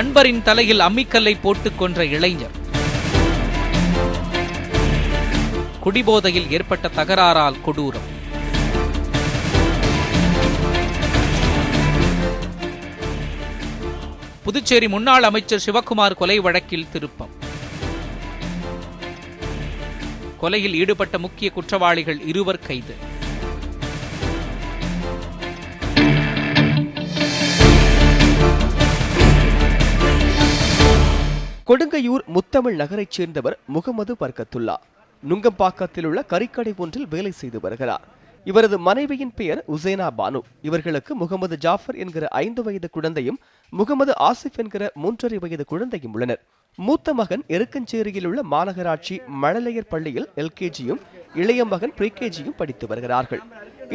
நண்பரின் தலையில் அம்மிக்கல்லை போட்டுக் கொன்ற இளைஞர். குடிபோதையில் ஏற்பட்ட தகராறால் கொடூரம். புதுச்சேரி முன்னாள் அமைச்சர் சிவக்குமார் கொலை வழக்கில் திருப்பம். கொலையில் ஈடுபட்ட முக்கிய குற்றவாளிகள் 2 கைது. கொடுங்கையூர் முத்தமிழ் நகரைச் சேர்ந்தவர் முகமது பர்கத்துல்லா நுங்கம்பாக்கத்தில் உள்ள கறிக்கடை ஒன்றில் வேலை செய்து வருகிறார். இவரது மனைவியின் பெயர் உசேனா பானு. இவர்களுக்கு முகமது ஜாஃபர் என்கிற 5 வயது குழந்தையும் முகமது ஆசிப் என்கிற 3.5 வயது குழந்தையும் உள்ளனர். மூத்த மகன் எருக்கஞ்சேரியில் உள்ள மாநகராட்சி மழலையர் பள்ளியில் எல்கேஜியும் இளைய மகன் ப்ரீகேஜியும் படித்து வருகிறார்கள்.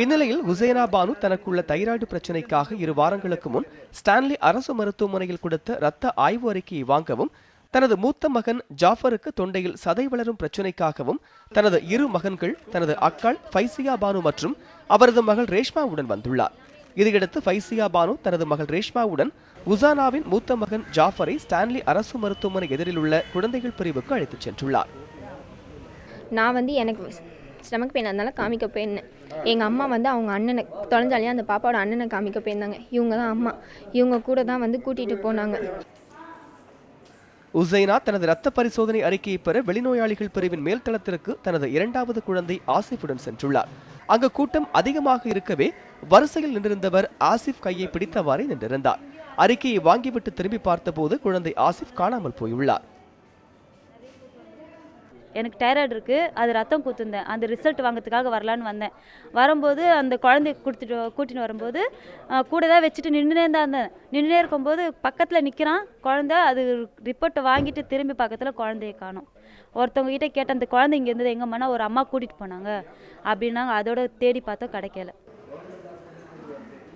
இந்நிலையில் உசேனா பானு தனக்குள்ள தைராய்டு பிரச்சினைக்காக 2 வாரங்களுக்கு முன் ஸ்டான்லி அரசு மருத்துவமனையில் கொடுத்த இரத்த ஆய்வு அறிக்கையை வாங்கவும், தனது மூத்த மகன் ஜாஃபருக்கு தொண்டையில் சதை வளரும் பிரச்சினைக்காகவும் தனது 2 மகன்கள், தனது அக்காள் ஃபைசியா பானு மற்றும் அவரது மகள் ரேஷ்மாவுடன் வந்துள்ளார். இதையடுத்து ஃபைசியா பானு தனது மகள் ரேஷ்மாவுடன் உசானாவின் மூத்த மகன் ஜாஃபரை ஸ்டான்லி அரசு மருத்துவமனை எதிரில் உள்ள குழந்தைகள் பிரிவுக்கு அழைத்துச் சென்றுள்ளார். நான் எனக்கு ஸ்டமக் பெயின் அதனால காமிக்க போயிருந்தேன். எங்கள் அம்மா அவங்க அண்ணனை தொலைஞ்சாலையே அந்த பாப்பாவோட அண்ணனை காமிக்க போயிருந்தாங்க. இவங்க தான் அம்மா. இவங்க கூட தான் கூட்டிகிட்டு போனாங்க. உசைனா தனது இரத்த பரிசோதனை அறிக்கையை பெற வெளிநோயாளிகள் பிரிவின் மேல்தளத்திற்கு தனது 2வது குழந்தை ஆசிஃபுடன் சென்றுள்ளார். அங்கு கூட்டம் அதிகமாக இருக்கவே வரிசையில் நின்றிருந்தவர் ஆசிப் கையை பிடித்தவாறே நின்றிருந்தார். அறிக்கையை வாங்கிவிட்டு திரும்பி பார்த்தபோது குழந்தை ஆசிப் காணாமல் போயுள்ளார். எனக்கு டைராய்டு இருக்குது, அது ரத்தம் கொடுத்துருந்தேன். அந்த ரிசல்ட் வாங்கிறதுக்காக வரலான்னு வந்தேன். வரும்போது அந்த குழந்தைய கூட்டின்னு வரும்போது கூட தான் வச்சுட்டு நின்றுனே இருந்தேன். நின்றுனே இருக்கும்போது பக்கத்தில் நிற்கிறான் குழந்தை. அது ரிப்போர்ட்டை வாங்கிட்டு திரும்பி பக்கத்தில் குழந்தைய காணும். ஒருத்தவங்க கிட்டே கேட்ட அந்த குழந்தை இங்கே இருந்தது எங்கம்மானா ஒரு அம்மா கூட்டிகிட்டு போனாங்க அப்படின்னாங்க. அதோட தேடி பார்த்தா கிடைக்கல.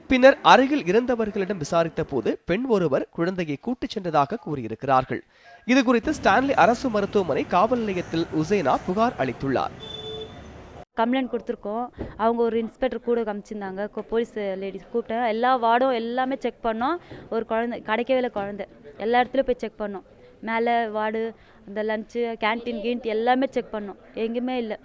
பின்னர் அருகில் இருந்தவர்களிடம் விசாரித்த போது பெண் ஒருவர் குழந்தையை கூட்டிச் சென்றதாக கூறியிருக்கிறார்கள். இதுகுறித்து ஸ்டான்லி அரசு மருத்துவமனை காவல் நிலையத்தில் உசேனா புகார் அளித்துள்ளார். கம்ப்ளைண்ட் கொடுத்துருக்கோம். அவங்க ஒரு இன்ஸ்பெக்டர் கூட காமிச்சிருந்தாங்க. போலீஸ் லேடிஸ் கூப்பிட்டேன். எல்லா வார்டும் எல்லாமே செக் பண்ணோம். ஒரு குழந்தை கிடைக்கவே இல்லை. குழந்தை எல்லா இடத்துலையும் போய் செக் பண்ணோம். மேலே வார்டு, இந்த லஞ்சு, கேன்டீன் எல்லாமே செக் பண்ணோம். எங்கேயுமே இல்லை.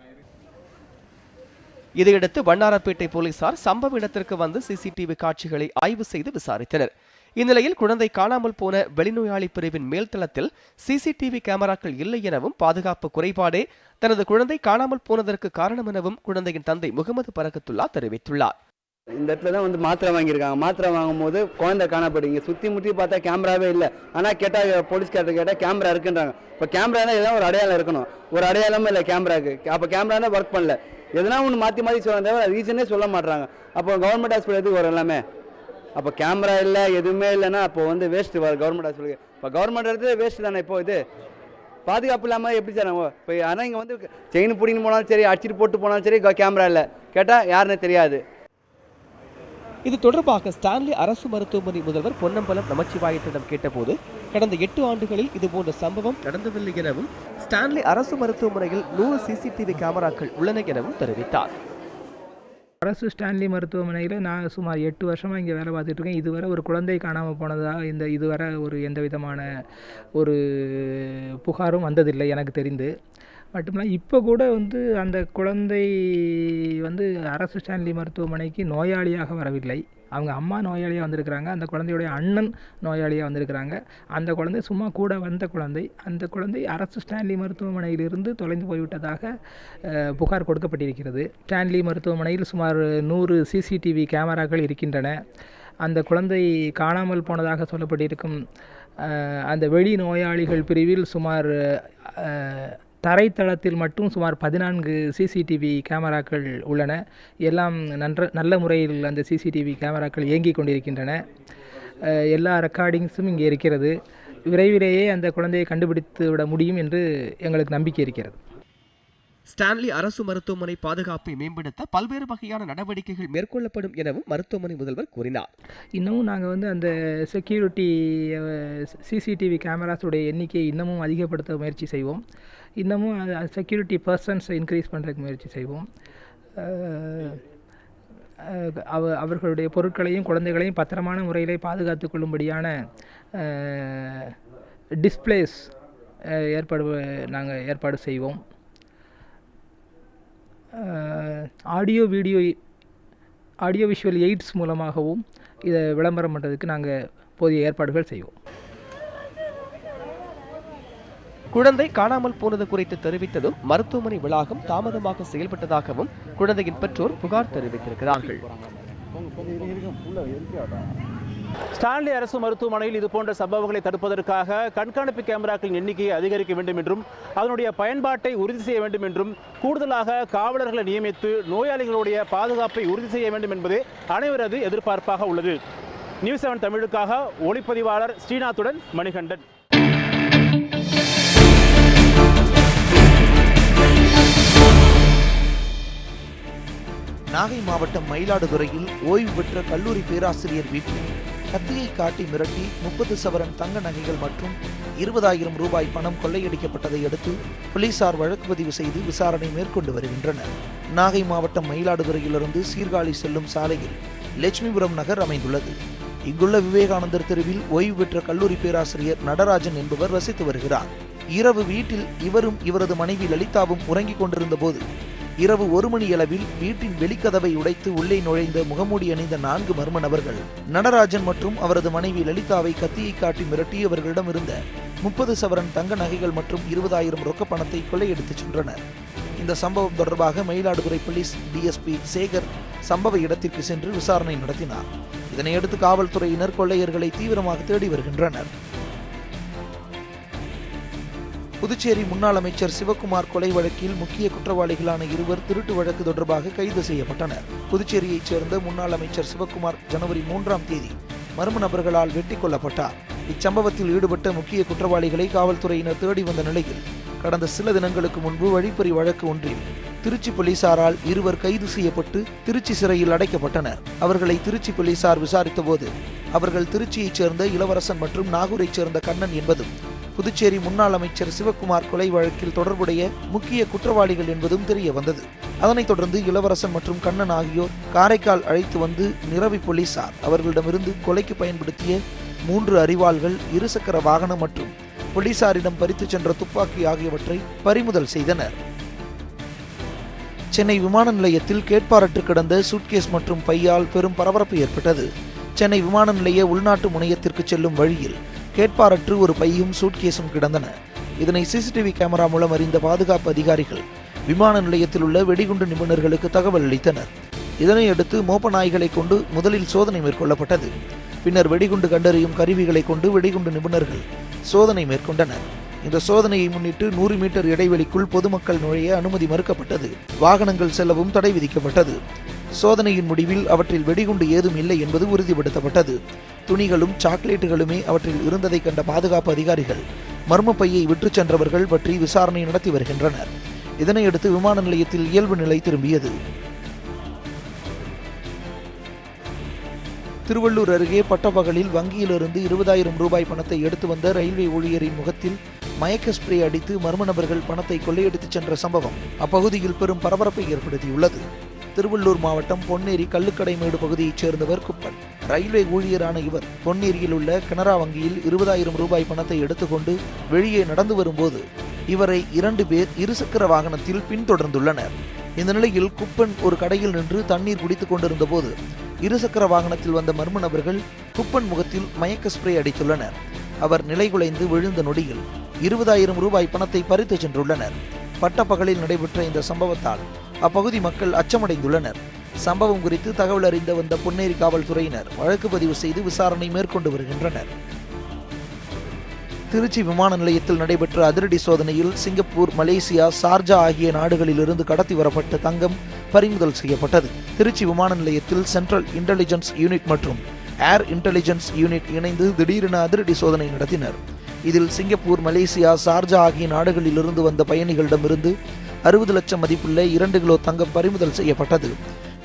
இதையடுத்து வண்ணாரப்பேட்டை போலீசார் சம்பவ இடத்திற்கு வந்து சிசிடிவி காட்சிகளை ஆய்வு செய்து விசாரித்தனர். இந்நிலையில் குழந்தை காணாமல் போன வெளிநோயாளி பிரிவின் மேல்தளத்தில் சிசிடிவி கேமராக்கள் இல்லை எனவும், பாதுகாப்பு குறைபாடே தனது குழந்தை காணாமல் போனதற்கு காரணம் எனவும் குழந்தையின் தந்தை முகமது பரகத்துல்லா தெரிவித்துள்ளார். இந்த இடத்துல தான் மாத்திரை வாங்கியிருக்காங்க. மாத்திரை வாங்கும் போது குழந்தை காணப்படுங்க. சுற்றி முற்றி பார்த்தா கேமராவே இல்லை. ஆனால் கேட்டால் போலீஸ் கேட்டால் கேமரா இருக்குன்றாங்க. இப்போ கேமரா தான் ஏதாவது ஒரு அடையாளம் இருக்கணும். ஒரு அடையாளமே இல்லை கேமராக்கு. அப்போ கேமரா தான் ஒர்க் பண்ணல. எதனா ஒன்று மாற்றி சொல்ல தவிர ரீசனே சொல்ல மாட்டாங்க. அப்போ கவர்மெண்ட் ஹாஸ்பிட்டல் எதுக்கு வரும் எல்லாமே? அப்போ கேமரா இல்லை, எதுவுமே இல்லைன்னா அப்போ வேஸ்ட்டு வரும் கவர்மெண்ட் ஹாஸ்பிட்டலுக்கு. இப்போ கவர்மெண்ட் இடத்துல வேஸ்ட்டு தானே. இப்போ இது பாதுகாப்பு இல்லாமல் எப்படி சார்? இப்போ ஆனால் இங்கே செயின் பிடின்னு போனாலும் சரி, அடிச்சிட்டு போட்டு போனாலும் சரி, கேமரா இல்லை. கேட்டால் யாருன்னு தெரியாது. இது தொடர்பாக ஸ்டான்லி அரசு மருத்துவமனை முதல்வர் பொன்னம்பலம் நமச்சிவாயத்திடம் கேட்டபோது, கடந்த 8 ஆண்டுகளில் இதுபோன்ற சம்பவம் நடந்ததில்லை எனவும், ஸ்டான்லி அரசு மருத்துவமனையில் 100 சிசிடிவி கேமராக்கள் உள்ளன எனவும் தெரிவித்தார். அரசு ஸ்டான்லி மருத்துவமனையில் நான் சுமார் 8 வருஷமாக இங்கே வேலை பார்த்துட்டு இருக்கேன். இதுவரை ஒரு குழந்தை காணாமல் போனதாக இதுவரை எந்த விதமான ஒரு புகாரும் வந்ததில்லை எனக்கு தெரிந்து. மட்டுமில்ல இப்போ கூட அந்த குழந்தை அரசு ஸ்டான்லி மருத்துவமனைக்கு நோயாளியாக வரவில்லை. அவங்க அம்மா நோயாளியாக வந்திருக்கிறாங்க. அந்த குழந்தையுடைய அண்ணன் நோயாளியாக வந்திருக்கிறாங்க. அந்த குழந்தை சும்மா கூட வந்த குழந்தை. அந்த குழந்தை அரசு ஸ்டான்லி மருத்துவமனையிலிருந்து தொலைந்து போய்விட்டதாக புகார் கொடுக்கப்பட்டிருக்கிறது. ஸ்டான்லி மருத்துவமனையில் சுமார் 100 சிசிடிவி கேமராக்கள் இருக்கின்றன. அந்த குழந்தை காணாமல் போனதாக சொல்லப்பட்டிருக்கும் அந்த வெளி நோயாளிகள் பிரிவில் சுமார் தரைத்தளத்தில் மட்டும் சுமார் 14 சிசிடிவி கேமராக்கள் உள்ளன. எல்லாம் நல்ல முறையில் அந்த சிசிடிவி கேமராக்கள் இயங்கிக் கொண்டிருக்கின்றன. எல்லா ரெக்கார்டிங்ஸும் இங்கே இருக்கிறது. விரைவிலேயே அந்த குழந்தையை கண்டுபிடித்து விட முடியும் என்று எங்களுக்கு நம்பிக்கை இருக்கிறது. ஸ்டான்லி அரசு மருத்துவமனை பாதுகாப்பை மேம்படுத்த பல்வேறு வகையான நடவடிக்கைகள் மேற்கொள்ளப்படும் எனவும் மருத்துவமனை முதல்வர் கூறினார். இன்னமும் நாங்கள் அந்த செக்யூரிட்டி சிசிடிவி கேமராஸுடைய எண்ணிக்கையை இன்னமும் அதிகப்படுத்த முயற்சி செய்வோம். இன்னமும் செக்யூரிட்டி பர்சன்ஸை இன்க்ரீஸ் பண்ணுறதுக்கு முயற்சி செய்வோம். அவர்களுடைய பொருட்களையும் குழந்தைகளையும் பத்திரமான முறையிலே பாதுகாத்து கொள்ளும்படியான டிஸ்பிளேஸ் நாங்கள் ஏற்பாடு செய்வோம். ஆடியோ விஷுவல் எய்ட்ஸ் மூலமாகவும் இதை விளம்பரம் பண்ணுறதுக்கு நாங்கள் போதிய ஏற்பாடுகள் செய்வோம். குழந்தை காணாமல் போனது குறித்து தெரிவித்ததும் மருத்துவமனை வளாகம் தாமதமாக செயல்பட்டதாகவும் குழந்தையின் பெற்றோர் புகார் தெரிவித்திருக்கிறார்கள். ஸ்டான்லி அரசு மருத்துவமனையில் இதுபோன்ற சம்பவங்களை தடுப்பதற்காக கண்காணிப்பு கேமராக்களின் எண்ணிக்கையை அதிகரிக்க வேண்டும் என்றும் அதனுடைய பயன்பாட்டை உறுதி செய்ய வேண்டும் என்றும் கூடுதலாக காவலர்களை நியமித்து நோயாளிகளுடைய பாதுகாப்பை உறுதி செய்ய வேண்டும் என்பதே அனைவரது எதிர்பார்ப்பாக உள்ளது. நியூஸ் 7 தமிழுக்காக ஒளிப்பதிவாளர் ஸ்ரீநாத்துடன் மணிகண்டன். நாகை மாவட்டம் மயிலாடுதுறையில் ஓய்வு பெற்ற கல்லூரி பேராசிரியர் வீட்டில் கத்தியை காட்டி மிரட்டி 30 சவரன் தங்க நகைகள் மற்றும் 20,000 ரூபாய் பணம் கொள்ளையடிக்கப்பட்டதை அடுத்து போலீசார் வழக்கு பதிவு செய்து விசாரணை மேற்கொண்டு வருகின்றனர். நாகை மாவட்டம் மயிலாடுதுறையிலிருந்து சீர்காழி செல்லும் சாலையில் லட்சுமிபுரம் நகர் அமைந்துள்ளது. இங்குள்ள விவேகானந்தர் தெருவில் ஓய்வு பெற்ற கல்லூரி பேராசிரியர் நடராஜன் என்பவர் வசித்து வருகிறார். இரவு வீட்டில் இவரும் இவரது மனைவி லலிதாவும் உறங்கிக் கொண்டிருந்த போது இரவு 1 மணியளவில் வீட்டின் வெளிக்கதவை உடைத்து உள்ளே நுழைந்த முகமூடி அணிந்த 4 மர்ம நபர்கள் நடராஜன் மற்றும் அவரது மனைவி லலிதாவை கத்தியை காட்டி மிரட்டி அவர்களிடம் இருந்த 30 சவரன் தங்க நகைகள் மற்றும் 20,000 ரொக்க பணத்தை கொள்ளையடித்துச் சென்றனர். இந்த சம்பவம் தொடர்பாக மயிலாடுதுறை போலீஸ் டிஎஸ்பி சேகர் சம்பவ இடத்திற்கு சென்று விசாரணை நடத்தினார். இதனையடுத்து காவல்துறையினர் கொள்ளையர்களை தீவிரமாக தேடி வருகின்றனர். புதுச்சேரி முன்னாள் அமைச்சர் சிவக்குமார் கொலை வழக்கில் முக்கிய குற்றவாளிகளான 2 திருட்டு வழக்கு தொடர்பாக கைது செய்யப்பட்டனர். புதுச்சேரியைச் சேர்ந்த முன்னாள் அமைச்சர் சிவக்குமார் ஜனவரி 3ஆம் தேதி மர்ம நபர்களால் வெட்டி கொல்லப்பட்டார். இச்சம்பவத்தில் ஈடுபட்ட முக்கிய குற்றவாளிகளை காவல்துறையினர் தேடி வந்த நிலையில் கடந்த சில தினங்களுக்கு முன்பு வழிப்பறி வழக்கு ஒன்றில் திருச்சி போலீசாரால் 2 கைது செய்யப்பட்டு திருச்சி சிறையில் அடைக்கப்பட்டனர். அவர்களை திருச்சி போலீசார் விசாரித்த போது அவர்கள் திருச்சியைச் சேர்ந்த இளவரசன் மற்றும் நாகூரைச் சேர்ந்த கண்ணன் என்பதும் புதுச்சேரி முன்னாள் அமைச்சர் சிவக்குமார் கொலை வழக்கில் தொடர்புடைய முக்கிய குற்றவாளிகள் என்பதும் தெரிய வந்தது. அதனைத் தொடர்ந்து இளவரசன் மற்றும் கண்ணன் ஆகியோர் காரைக்கால் அழைத்து வந்து நிரவி போலீசார் அவர்களிடமிருந்து கொலைக்கு பயன்படுத்திய 3 அரிவாள்கள், 2 சக்கர வாகனம் மற்றும் போலீசாரிடம் பறித்து சென்ற துப்பாக்கி ஆகியவற்றை பறிமுதல் செய்தனர். சென்னை விமான நிலையத்தில் கேட்பாரற்று கிடந்த சூட்கேஸ் மற்றும் பையால் பெரும் பரபரப்பு ஏற்பட்டது. சென்னை விமான நிலைய உள்நாட்டு முனையத்திற்கு செல்லும் வழியில் கேட்பாரற்று ஒரு பையும் சூட்கேஸும் கிடந்தன. இதனை சிசிடிவி கேமரா மூலம் அறிந்த பாதுகாப்பு அதிகாரிகள் விமான நிலையத்தில் உள்ள வெடிகுண்டு நிபுணர்களுக்கு தகவல் அளித்தனர். இதனையடுத்து மோப்ப நாய்களை கொண்டு முதலில் சோதனை மேற்கொள்ளப்பட்டது. பின்னர் வெடிகுண்டு கண்டறியும் கருவிகளை கொண்டு வெடிகுண்டு நிபுணர்கள் சோதனை மேற்கொண்டனர். இந்த சோதனையை முன்னிட்டு 100 மீட்டர் இடைவெளிக்குள் பொதுமக்கள் நுழைய அனுமதி மறுக்கப்பட்டது. வாகனங்கள் செல்லவும் தடை விதிக்கப்பட்டது. சோதனையின் முடிவில் அவற்றில் வெடிகுண்டு ஏதும் இல்லை என்பது உறுதிப்படுத்தப்பட்டது. துணிகளும் சாக்லேட்டுகளுமே அவற்றில் இருந்ததை கண்ட பாதுகாப்பு அதிகாரிகள் மர்ம பையை விற்றுச் சென்றவர்கள் பற்றி விசாரணை நடத்தி வருகின்றனர். இதனையடுத்து விமான நிலையத்தில் இயல்பு நிலை திரும்பியது. திருவள்ளூர் அருகே பட்டப்பகலில் வங்கியிலிருந்து 20,000 ரூபாய் பணத்தை எடுத்து வந்த ரயில்வே ஊழியரின் முகத்தில் மயக்க ஸ்ப்ரே அடித்து மர்ம நபர்கள் பணத்தை கொள்ளையடித்துச் சென்ற சம்பவம் அப்பகுதியில் பெரும் பரபரப்பை ஏற்படுத்தியுள்ளது. திருவள்ளூர் மாவட்டம் பொன்னேரி கல்லுக்கடைமேடு பகுதியைச் சேர்ந்தவர் குப்பன். ரயில்வே ஊழியரான இவர் பொன்னேரியில் உள்ள கனரா வங்கியில் 20,000 ரூபாய் பணத்தை எடுத்துக்கொண்டு வெளியே நடந்து வரும்போது இவரை 2 பேர் 2 சக்கர வாகனத்தில் பின்தொடர்ந்துள்ளனர். இந்த நிலையில் குப்பன் ஒரு கடையில் நின்று தண்ணீர் குடித்துக் கொண்டிருந்த போது 2 சக்கர வாகனத்தில் வந்த மர்ம நபர்கள் குப்பன் முகத்தில் மயக்க ஸ்ப்ரே அடித்துள்ளனர். அவர் நிலைகுலைந்து விழுந்த நொடியில் 20,000 ரூபாய் பணத்தை பறித்து சென்றுள்ளனர். பட்டப்பகலில் நடைபெற்ற இந்த சம்பவத்தால் அப்பகுதி மக்கள் அச்சமடைந்துள்ளனர். சம்பவம் குறித்து தகவல் அறிந்த வந்த பொன்னேரி காவல்துறையினர் வழக்கு பதிவு செய்து விசாரணை மேற்கொண்டு வருகின்றனர். திருச்சி விமான நிலையத்தில் நடைபெற்ற அதிரடி சோதனையில் சிங்கப்பூர், மலேசியா, சார்ஜா ஆகிய நாடுகளிலிருந்து கடத்தி வரப்பட்ட தங்கம் பறிமுதல் செய்யப்பட்டது. திருச்சி விமான நிலையத்தில் சென்ட்ரல் இன்டெலிஜென்ஸ் யூனிட் மற்றும் ஏர் இன்டெலிஜென்ஸ் யூனிட் இணைந்து திடீரென அதிரடி சோதனை நடத்தினர். இதில் சிங்கப்பூர், மலேசியா, சார்ஜா ஆகிய நாடுகளிலிருந்து வந்த பயணிகளிடமிருந்து 60 லட்சம் மதிப்புள்ள 2 கிலோ தங்கம் பறிமுதல் செய்யப்பட்டது.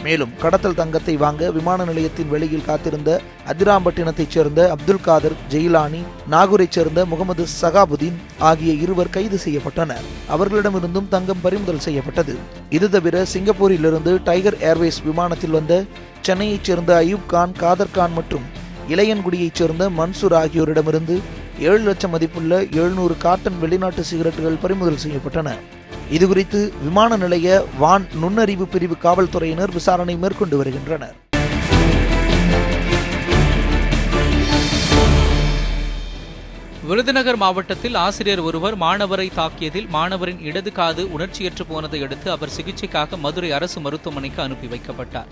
மேலும் கடத்தல் தங்கத்தை வாங்க விமான நிலையத்தின் வெளியில் காத்திருந்த அதிராம்பட்டினத்தைச் சேர்ந்த அப்துல் காதர் ஜெயிலானி, நாகூரைச் சேர்ந்த முகமது சகாபுதீன் ஆகிய இருவர் கைது செய்யப்பட்டனர். அவர்களிடமிருந்தும் தங்கம் பறிமுதல் செய்யப்பட்டது. இது தவிர சிங்கப்பூரிலிருந்து டைகர் ஏர்வேஸ் விமானத்தில் வந்த சென்னையைச் சேர்ந்த அயூப் கான், காதர் கான் மற்றும் இளையன்குடியைச் சேர்ந்த மன்சூர் ஆகியோரிடமிருந்து 7 லட்சம் மதிப்புள்ள 700 காட்டன் வெளிநாட்டு சிகரெட்டுகள் பறிமுதல் செய்யப்பட்டன. இதுகுறித்து விமான நிலைய வான் நுண்ணறிவு பிரிவு காவல்துறையினர் விசாரணை மேற்கொண்டு வருகின்றனர். விருதுநகர் மாவட்டத்தில் ஆசிரியர் ஒருவர் மாணவரை தாக்கியதில் மாணவரின் இடது காது உணர்ச்சியற்று போனதை அடுத்து அவர் சிகிச்சைக்காக மதுரை அரசு மருத்துவமனைக்கு அனுப்பி வைக்கப்பட்டார்.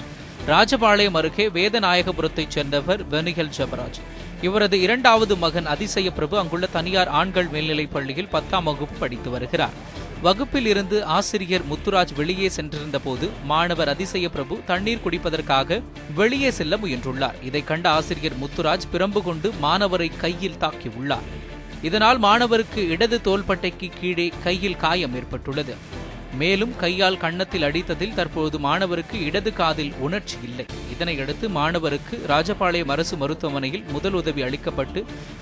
ராஜபாளையம் அருகே வேதநாயகபுரத்தைச் சேர்ந்தவர் வெனிகல் ஜபராஜ். இவரது 2வது மகன் அதிசய பிரபு அங்குள்ள தனியார் ஆண்கள் மேல்நிலைப் பள்ளியில் 10ஆம் வகுப்பு படித்து வருகிறார். வகுப்பில் இருந்து ஆசிரியர் முத்துராஜ் வெளியே சென்றிருந்த போது மாணவர் அதிசய பிரபு தண்ணீர் குடிப்பதற்காக வெளியே செல்ல முயன்றுள்ளார். இதை கண்ட ஆசிரியர் முத்துராஜ் பிரம்பு கொண்டு மாணவரை கையில் தாக்கியுள்ளார். இதனால் மாணவருக்கு இடது தோள்பட்டைக்கு கீழே கையில் காயம் ஏற்பட்டுள்ளது. மேலும் கையால் கன்னத்தில் அடித்ததில் தற்போது மாணவருக்கு இடது காதில் உணர்ச்சி இல்லை. இதனையடுத்து மாணவருக்கு ராஜபாளையம் அரசு மருத்துவமனையில் முதலுதவி அளிக்கப்பட்டு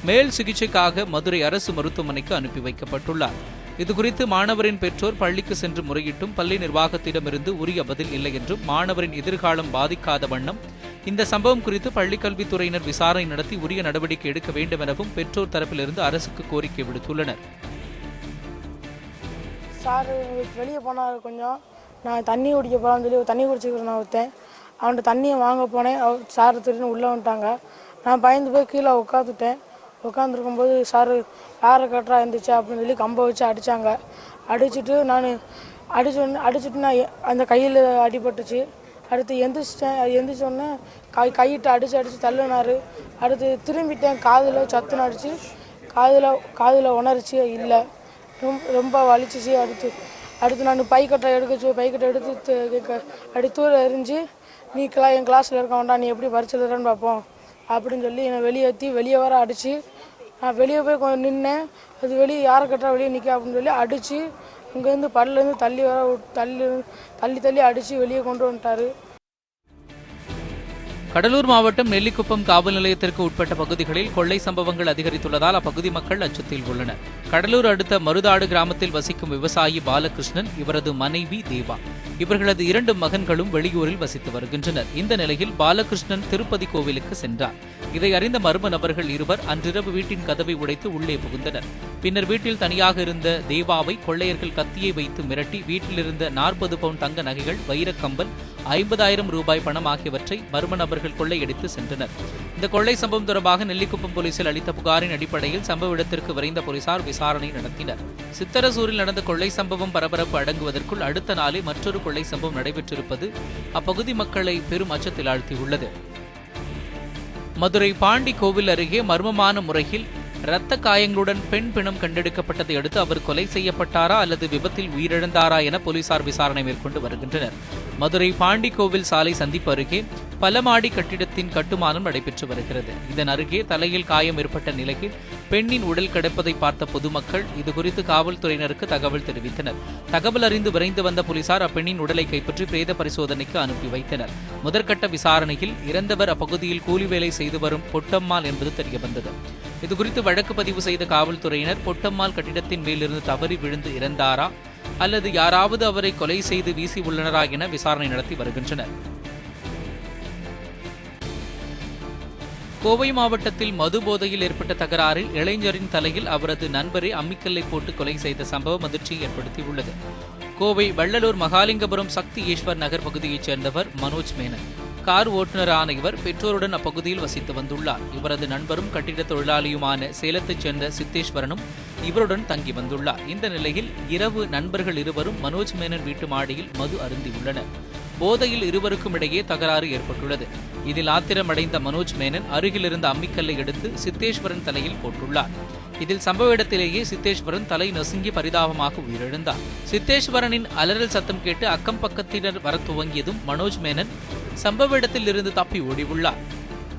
மேல் சிகிச்சைக்காக மதுரை அரசு மருத்துவமனைக்கு அனுப்பி வைக்கப்பட்டுள்ளார். இதுகுறித்து மாணவரின் பெற்றோர் பள்ளிக்கு சென்று முறையிட்டும் பள்ளி நிர்வாகத்திடமிருந்து உரிய பதில் இல்லை என்றும் மாணவரின் எதிர்காலம் பாதிக்காத வண்ணம் இந்த சம்பவம் குறித்து பள்ளிக்கல்வித்துறையினர் விசாரணை நடத்தி உரிய நடவடிக்கை எடுக்க வேண்டும் எனவும் பெற்றோர் தரப்பிலிருந்து அரசுக்கு கோரிக்கை விடுத்துள்ளனர். சார் வெளியே போனால் கொஞ்சம் நான் தண்ணி குடிக்க போகலான்னு சொல்லி தண்ணி குடிச்சிக்கிறேன். நான் ஒருத்தன் அவன்கிட்ட தண்ணியை வாங்க போனேன். சார் திருன்னு உள்ளே வந்துட்டாங்க. நான் பயந்து போய் கீழே உட்காந்துட்டேன். உட்காந்துருக்கும்போது சார் யாரை கட்டுறா இருந்துச்சு அப்படின்னு சொல்லி கம்பை வச்சு அடித்தாங்க. அடிச்சுட்டு நான் அடிச்சுட்டு நான் அந்த கையில் அடிபட்டுச்சு. அடுத்து எந்திரிச்சிட்டேன். எந்திரிச்சோடனே கையிட்டு அடித்து தள்ளுனார். அடுத்து திரும்பிட்டேன். காதில் சத்துன்னு அடித்து காதில் உணர்ச்சி இல்லை. ரொம்ப வலிச்சிச்சு. அடுத்து நான் பைக்கட்டை எடுத்து அப்படி தூர எறிஞ்சு நீ என் கிளாஸில் இருக்க வேண்டாம், நீ எப்படி பறிச்சுடுறேன்னு பார்ப்போம் அப்படின்னு சொல்லி என்னை வெளியே வர அடித்து நான் வெளியே போய் கொஞ்சம் நின்னேன். அது வெளியே யாரை கட்டுறா வெளியே நிற்க அப்படின்னு சொல்லி அடித்து இங்கேருந்து பல்லேருந்து தள்ளி அடித்து வெளியே கொண்டு வந்துட்டார். கடலூர் மாவட்டம் நெல்லிக்குப்பம் காவல் நிலையத்திற்கு உட்பட்ட பகுதிகளில் கொள்ளை சம்பவங்கள் அதிகரித்துள்ளதால் அப்பகுதி மக்கள் அச்சத்தில் உள்ளனர். கடலூர் அடுத்த மருதாடு கிராமத்தில் வசிக்கும் விவசாயி பாலகிருஷ்ணன், இவரது மனைவி தேவா, இவர்களது 2 மகன்களும் வெளியூரில் வசித்து வருகின்றனர். இந்த நிலையில் பாலகிருஷ்ணன் திருப்பதி கோவிலுக்கு சென்றார். இதை அறிந்த மர்ம நபர்கள் இருவர் அன்றிரவு வீட்டின் கதவை உடைத்து உள்ளே புகுந்தனர். பின்னர் வீட்டில் தனியாக இருந்த தேவாவை கொள்ளையர்கள் கத்தியை வைத்து மிரட்டி வீட்டிலிருந்த 40 பவுன் தங்க நகைகள், வைரக்கம்பல், 50,000 ரூபாய் பணம் ஆகியவற்றை மர்ம நபர்கள் கொள்ளையடித்து சென்றனர். இந்த கொள்ளை சம்பவம் தொடர்பாக நெல்லிக்குப்பம் போலீசில் அளித்த புகாரின் அடிப்படையில் சம்பவ இடத்திற்கு விரைந்த போலீசார் விசாரணை நடத்தினர். சித்தரசூரில் நடந்த கொள்ளை சம்பவம் பரபரப்பு அடங்குவதற்குள் அடுத்த நாளே மற்றொரு கொள்ளை சம்பவம் நடைபெற்றிருப்பது அப்பகுதி மக்களை பெரும் அச்சத்தில் ஆழ்த்தியுள்ளது. மதுரை பாண்டி கோவில் அருகே மர்மமான முறையில் இரத்த காயங்களுடன் பெண் பிணம் கண்டெடுக்கப்பட்டதை அடுத்து அவர் கொலை செய்யப்பட்டாரா அல்லது விபத்தில் உயிரிழந்தாரா என போலீசார் விசாரணை மேற்கொண்டு வருகின்றனர். மதுரை பாண்டி கோவில் சாலை சந்திப்பு அருகே பல மாடி கட்டிடத்தின் கட்டுமானம் நடைபெற்று வருகிறது. இதன் அருகே தலையில் காயம் ஏற்பட்ட நிலையில் பெண்ணின் உடல் கிடப்பதை பார்த்த பொதுமக்கள் இதுகுறித்து காவல்துறையினருக்கு தகவல் தெரிவித்தனர். தகவல் அறிந்து விரைந்து வந்த போலீசார் அப்பெண்ணின் உடலை கைப்பற்றி பிரேத பரிசோதனைக்கு அனுப்பி வைத்தனர். முதற்கட்ட விசாரணையில் இறந்தவர் அப்பகுதியில் கூலி வேலை செய்து வரும் பொட்டம்மாள் என்பது தெரியவந்தது. இதுகுறித்து வழக்கு பதிவு செய்த காவல்துறையினர் பொட்டம்மாள் கட்டிடத்தின் மேலிருந்து தவறி விழுந்து இறந்தாரா அல்லது யாராவது அவரை கொலை செய்து வீசி உள்ளனரா என விசாரணை நடத்தி வருகின்றனர். கோவை மாவட்டத்தில் மது போதையில் ஏற்பட்ட தகராறில் இளைஞரின் தலையில் அவரது நண்பரே அம்மிக்கல்லை போட்டு கொலை செய்த சம்பவம் அதிர்ச்சியை ஏற்படுத்தியுள்ளது. கோவை வெள்ளலூர் மகாலிங்கபுரம் சக்தி ஈஸ்வர் நகர் பகுதியைச் சேர்ந்தவர் மனோஜ் மேனன். கார் ஓட்டுநரான இவர் பெற்றோருடன் அப்பகுதியில் வசித்து வந்துள்ளார். இவரது நண்பரும் கட்டிட தொழிலாளியுமான சேலத்தைச் சேர்ந்த சித்தேஸ்வரனும் இவருடன் தங்கி வந்துள்ளார். இந்த நிலையில் இரவு நண்பர்கள் இருவரும் மனோஜ் மேனன் வீட்டு மாடியில் மது அருந்தியுள்ளனர். போதையில் இருவருக்கும் இடையே தகராறு ஏற்பட்டுள்ளது. இதில் ஆத்திரமடைந்த மனோஜ் மேனன் அருகில் இருந்த அம்மிக்கல்லை எடுத்து சித்தேஸ்வரன் தலையில் போட்டுள்ளார். இதில் சம்பவ இடத்திலேயே சித்தேஸ்வரன் தலை நசுங்கி பரிதாபமாக உயிரிழந்தார். சித்தேஸ்வரனின் அலறல் சத்தம் கேட்டு அக்கம் பக்கத்தினர் வர துவங்கியதும் மனோஜ் மேனன் சம்பவ இடத்தில் இருந்து தப்பி ஓடியுள்ளார்.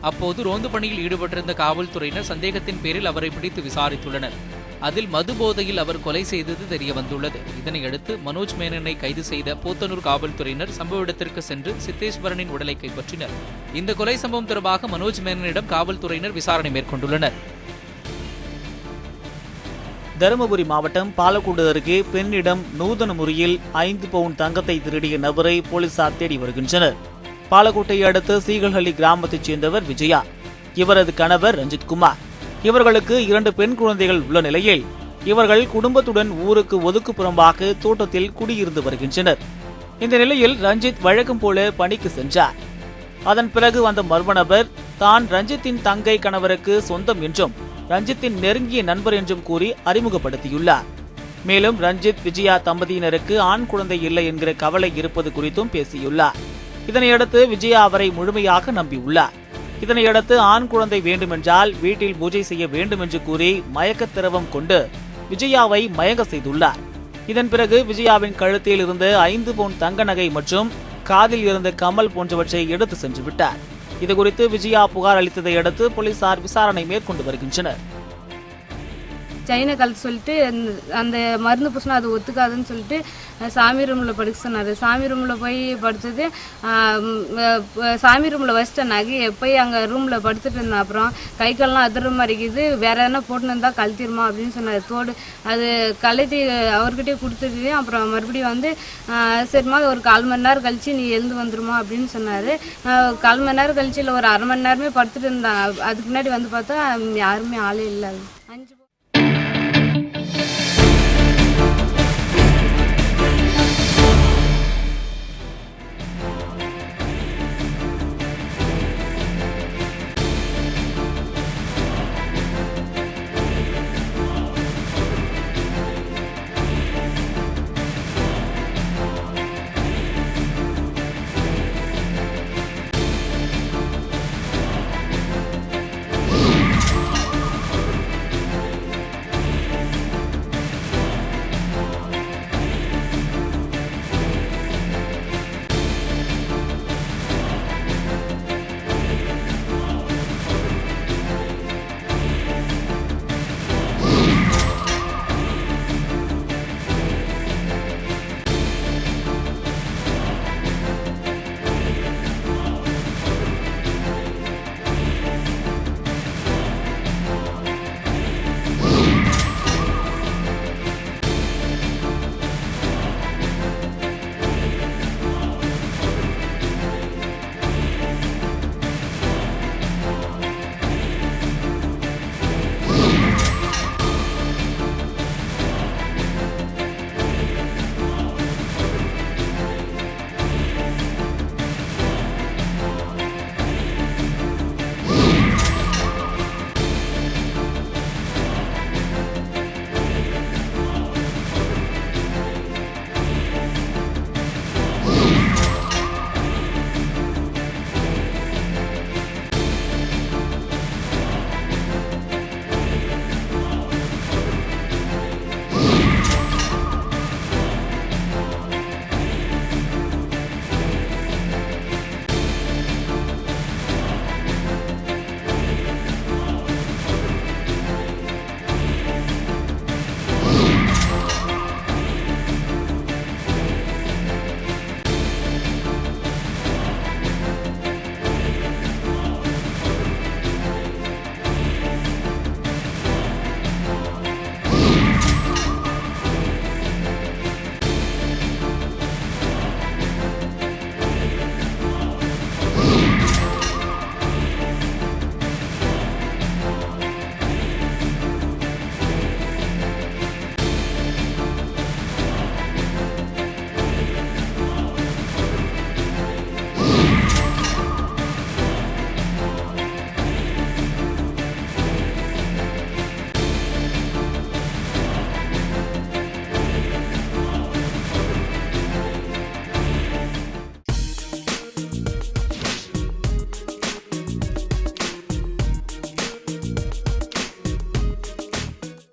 அப்போது ரோந்து பணியில் ஈடுபட்டிருந்த காவல்துறையினர் சந்தேகத்தின் பேரில் அவரை பிடித்து விசாரித்துள்ளனர். அதில் மது போதையில் அவர் கொலை செய்தது தெரியவந்துள்ளது. இதனையடுத்து மனோஜ் மேனனை கைது செய்த போத்தனூர் காவல்துறையினர் சம்பவ இடத்திற்கு சென்று சித்தேஸ்வரனின் உடலை கைப்பற்றினர். இந்த கொலை சம்பவம் தொடர்பாக மனோஜ் மேனனிடம் காவல்துறையினர் விசாரணை மேற்கொண்டுள்ளனர். தருமபுரி மாவட்டம் பாலக்கோடு அருகே பெண்ணிடம் நூதன முறையில் 5 பவுன் தங்கத்தை திருடிய நபரை போலீசார் தேடி வருகின்றனர். பாலக்கோட்டை அடுத்த சீகல்ஹள்ளி கிராமத்தைச் சேர்ந்தவர் விஜயா. இவரது கணவர் ரஞ்சித் குமார். இவர்களுக்கு 2 பெண் குழந்தைகள் உள்ள நிலையில் இவர்கள் குடும்பத்துடன் ஊருக்கு ஒதுக்குப்புறம்பாக தோட்டத்தில் குடியிருந்து வருகின்றனர். இந்த நிலையில் ரஞ்சித் வழக்கம் போல பணிக்கு சென்றார். அதன் பிறகு வந்த மர்ம நபர் தான் ரஞ்சித்தின் தங்கை கணவருக்கு சொந்தம் என்றும் ரஞ்சித்தின் நெருங்கிய நண்பர் என்றும் கூறி அறிமுகப்படுத்தியுள்ளார். மேலும் ரஞ்சித் விஜயா தம்பதியினருக்கு ஆண் குழந்தை இல்லை என்கிற கவலை இருப்பது குறித்தும் பேசியுள்ளார். இதனையடுத்து விஜயா அவரை முழுமையாக நம்பியுள்ளார். இதனையடுத்து ஆண் குழந்தை வேண்டுமென்றால் வீட்டில் பூஜை செய்ய வேண்டும் என்று கூறி மயக்க திரவம் கொண்டு விஜயாவை மயங்க செய்துள்ளார். இதன் பிறகு விஜயாவின் கழுத்தில் இருந்த 5 பவுன் தங்க நகை மற்றும் காதில் இருந்த கமல் போன்றவற்றை எடுத்து சென்று விட்டார். இதுகுறித்து விஜயா புகார் அளித்ததை அடுத்து போலீசார் விசாரணை மேற்கொண்டு வருகின்றனர். செயினை கழட்ட சொல்லிட்டு அந்த மருந்து பூசினா அது ஒத்துக்காதுன்னு சொல்லிட்டு சாமி ரூமில் படுக்க சொன்னார். சாமி ரூமில் போய் படுத்தது சாமி ரூமில் வச்சிட்ட நகையை போய் அங்கே ரூமில் படுத்துட்டு இருந்தேன். அப்புறம் கை கால்லாம் அதிர மாதிரிக்குது, வேற எதனா போட்டுன்னு இருந்தால் கழட்டிடுமா அப்படின்னு சொன்னார். தோடு அது கழட்டி அவர்கிட்டயே கொடுத்துட்டு அப்புறம் மறுபடியும் வந்து சரிம்மா ஒரு 1/4 மணி நேரம் கழிச்சு நீ எழுந்து வந்துருமா அப்படின்னு சொன்னார். 1/4 மணி நேரம் கழிச்சு இல்லை ஒரு 1/2 மணி நேரமே படுத்துட்டு இருந்தேன். அதுக்கு முன்னாடி வந்து பார்த்தா யாருமே ஆளே இல்லை.